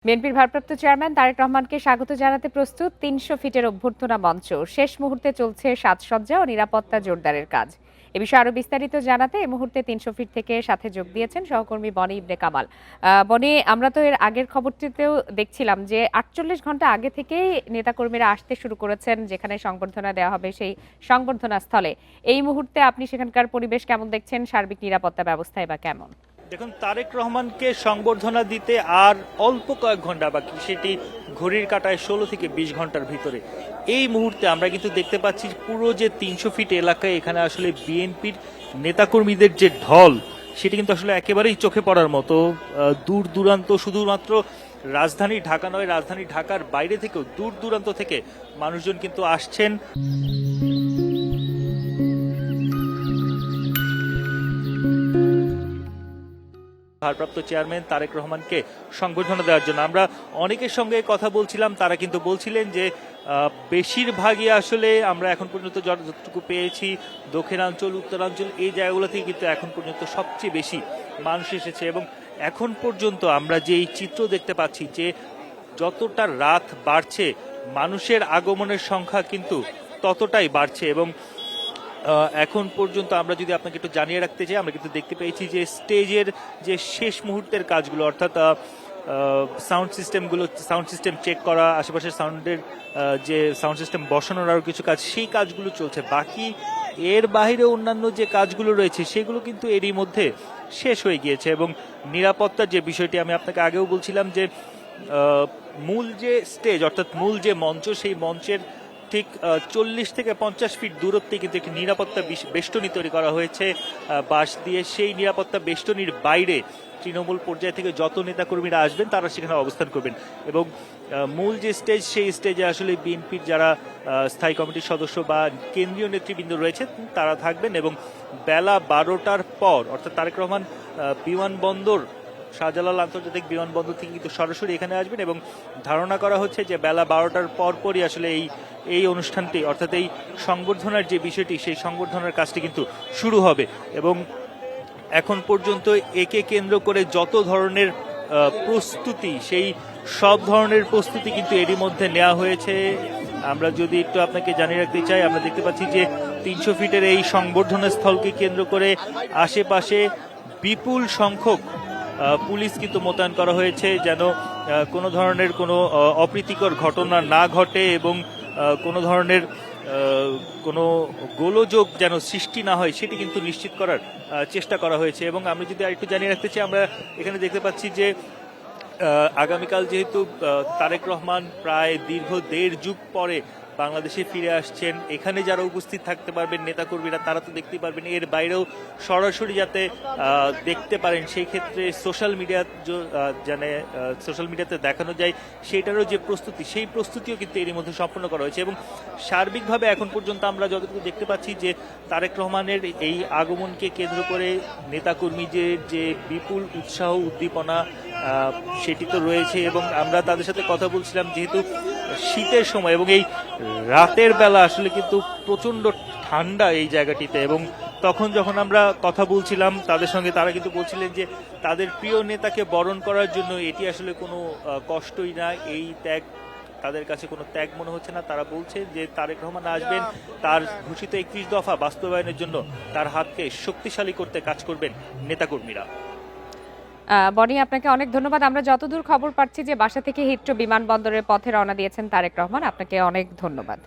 বিএনপির ভারপ্রাপ্ত চেয়ারম্যান তারেক রহমানকে স্বাগত জানাতে প্রস্তুত ৩০০ ফিটের অভ্যর্থনা মঞ্চ। শেষ মুহূর্তে চলছে সাজসজ্জা ও নিরাপত্তা জোরদারের কাজ। এ বিষয়ে আরো বিস্তারিত জানাতে এই মুহূর্তে ৩০০ ফিট থেকে সাথে যোগ দিয়েছেন সহকর্মী বনি ইবনে কামাল। বনি, আমরা তো এর আগের খবরটিতেও দেখছিলাম যে ৪৮ ঘন্টা আগে থেকেই নেতাকর্মীরা আসতে শুরু করেছেন যেখানে সংবর্ধনা দেওয়া হবে সেই সংবর্ধনা স্থলে। এই মুহূর্তে আপনি সেখানকার পরিবেশ কেমন দেখছেন? সার্বিক নিরাপত্তা ব্যবস্থায় বা কেমন? দেখুন, তারেক রহমানকে সংবর্ধনা দিতে আর অল্প কয়েক ঘন্টা বাকি, সেটি ঘড়ির কাঁটায় ১৬ থেকে ২০ ঘন্টার ভিতরে। এই মুহূর্তে আমরা কিন্তু দেখতে পাচ্ছি পুরো যে ৩০০ ফিট এলাকায় এখানে আসলে বিএনপির নেতাকর্মীদের যে ঢল, সেটি কিন্তু আসলে একেবারেই চোখে পড়ার মতো। দূর দূরান্ত, শুধুমাত্র রাজধানী ঢাকা নয়, রাজধানী ঢাকার বাইরে থেকেও দূর দূরান্ত থেকে মানুষজন কিন্তু আসছেন ভারপ্রাপ্ত চেয়ারম্যান তারেক রহমানকে সংবর্ধনা দেওয়ার জন্য। আমরা অনেকের সঙ্গে কথা বলছিলাম, তারা কিন্তু বলছিলেন যে বেশিরভাগই আসলে আমরা এখন পর্যন্ত যতটুকু পেয়েছি দক্ষিণাঞ্চল, উত্তরাঞ্চল, এই জায়গাগুলোতেই কিন্তু এখন পর্যন্ত সবচেয়ে বেশি মানুষ এসেছে। এবং এখন পর্যন্ত আমরা যে এই চিত্র দেখতে পাচ্ছি যে যতটা রাত বাড়ছে মানুষের আগমনের সংখ্যা কিন্তু ততটাই বাড়ছে। এবং এখন পর্যন্ত আমরা যদি আপনাকে একটু জানিয়ে রাখতে চাই, আমরা কিন্তু দেখতে পেয়েছি যে স্টেজের যে শেষ মুহূর্তের কাজগুলো, অর্থাৎ সাউন্ড সিস্টেম চেক করা, আশেপাশের সাউন্ডের যে সাউন্ড সিস্টেম বসানোর আরও কিছু কাজ, সেই কাজগুলো চলছে। বাকি এর বাইরে অন্যান্য যে কাজগুলো রয়েছে সেগুলো কিন্তু এরই মধ্যে শেষ হয়ে গিয়েছে। এবং নিরাপত্তার যে বিষয়টি আমি আপনাকে আগেও বলছিলাম যে মূল যে স্টেজ, অর্থাৎ মূল যে মঞ্চ, সেই মঞ্চের ঠিক ৪০ থেকে ৫০ ফিট দূরত্বে কিন্তু একটি নিরাপত্তা বেষ্টনী তৈরি করা হয়েছে বাঁশ দিয়ে। সেই নিরাপত্তা বেষ্টনীর বাইরে তৃণমূল পর্যায় থেকে যত নেতাকর্মীরা আসবেন তারা সেখানে অবস্থান করবেন। এবং মূল যে স্টেজ, সেই স্টেজে আসলে বিএনপির যারা স্থায়ী কমিটির সদস্য বা কেন্দ্রীয় নেতৃবৃন্দ রয়েছে তারা থাকবেন। এবং বেলা ১২টার পর, অর্থাৎ তারেক রহমান বিমানবন্দর, শাহজালাল আন্তর্জাতিক বিমানবন্দর থেকে কিন্তু সরাসরি এখানে আসবেন। এবং ধারণা করা হচ্ছে যে বেলা ১২টার পরই আসলে এই অনুষ্ঠানটি, অর্থাৎ এই সংবর্ধনার যে বিষয়টি, সেই সংবর্ধনার কাজটি কিন্তু শুরু হবে। এবং এখন পর্যন্ত একে কেন্দ্র করে যত ধরনের প্রস্তুতি, সেই সব ধরনের প্রস্তুতি কিন্তু এরই মধ্যে নেওয়া হয়েছে। আমরা যদি একটু আপনাকে জানিয়ে রাখতে চাই, আমরা দেখতে পাচ্ছি যে ৩০০ ফিটের এই সংবর্ধনা স্থলকে কেন্দ্র করে আশেপাশে বিপুল সংখ্যক পুলিশ কিন্তু মোতায়েন করা হয়েছে, যেন কোনো ধরনের কোনো অপ্রীতিকর ঘটনা না ঘটে এবং কোনো ধরনের কোনো গোলযোগ যেন সৃষ্টি না হয়, সেটি কিন্তু নিশ্চিত করার চেষ্টা করা হয়েছে। এবং আমি যদি আরেকটু জানিয়ে রাখতে চাই, আমরা এখানে দেখতে পাচ্ছি যে আগামীকাল যেহেতু তারেক রহমান প্রায় দীর্ঘ ১.৫ যুগ পরে বাংলাদেশে ফিরে আসছেন, এখানে যারা উপস্থিত থাকতে পারবেন নেতাকর্মীরা তারা তো দেখতে পারবেন, এর বাইরেও সরাসরি যাতে দেখতে পারেন সেই ক্ষেত্রে সোশ্যাল মিডিয়াতে দেখানো যায় সেইটারও যে প্রস্তুতি, সেই প্রস্তুতিও কিন্তু এরই মধ্যে সম্পন্ন করা হয়েছে। এবং সার্বিকভাবে এখন পর্যন্ত আমরা যতটুকু দেখতে পাচ্ছি যে তারেক রহমানের এই আগমনকে কেন্দ্র করে নেতাকর্মীদের যে বিপুল উৎসাহ উদ্দীপনা সেটি তো রয়েছে। এবং আমরা তাদের সাথে কথা বলছিলাম, যেহেতু শীতের সময় এবং এই রাতের বেলা আসলে কিন্তু প্রচন্ড ঠান্ডা এই জায়গাটিতে। এবং তখন যখন আমরা কথা বলছিলাম তাদের সঙ্গে, তারা কিন্তু বলছিলেন যে তাদের প্রিয় নেতাকে বরণ করার জন্য এটি আসলে কোনো কষ্টই না, এই ত্যাগ তাদের কাছে কোনো ত্যাগ মনে হচ্ছে না। তারা বলছে যে তারেক রহমান আসবেন, তার ঘোষিত ৩১ দফা বাস্তবায়নের জন্য তার হাতকে শক্তিশালী করতে কাজ করবেন নেতাকর্মীরা। বনি, আপনাকে অনেক ধন্যবাদ। আমরা যতদূর খবর পাচ্ছি যে বাসা থেকে হিথ্রো বিমানবন্দরের পথে রওনা দিয়েছেন তারেক রহমান। আপনাকে অনেক ধন্যবাদ।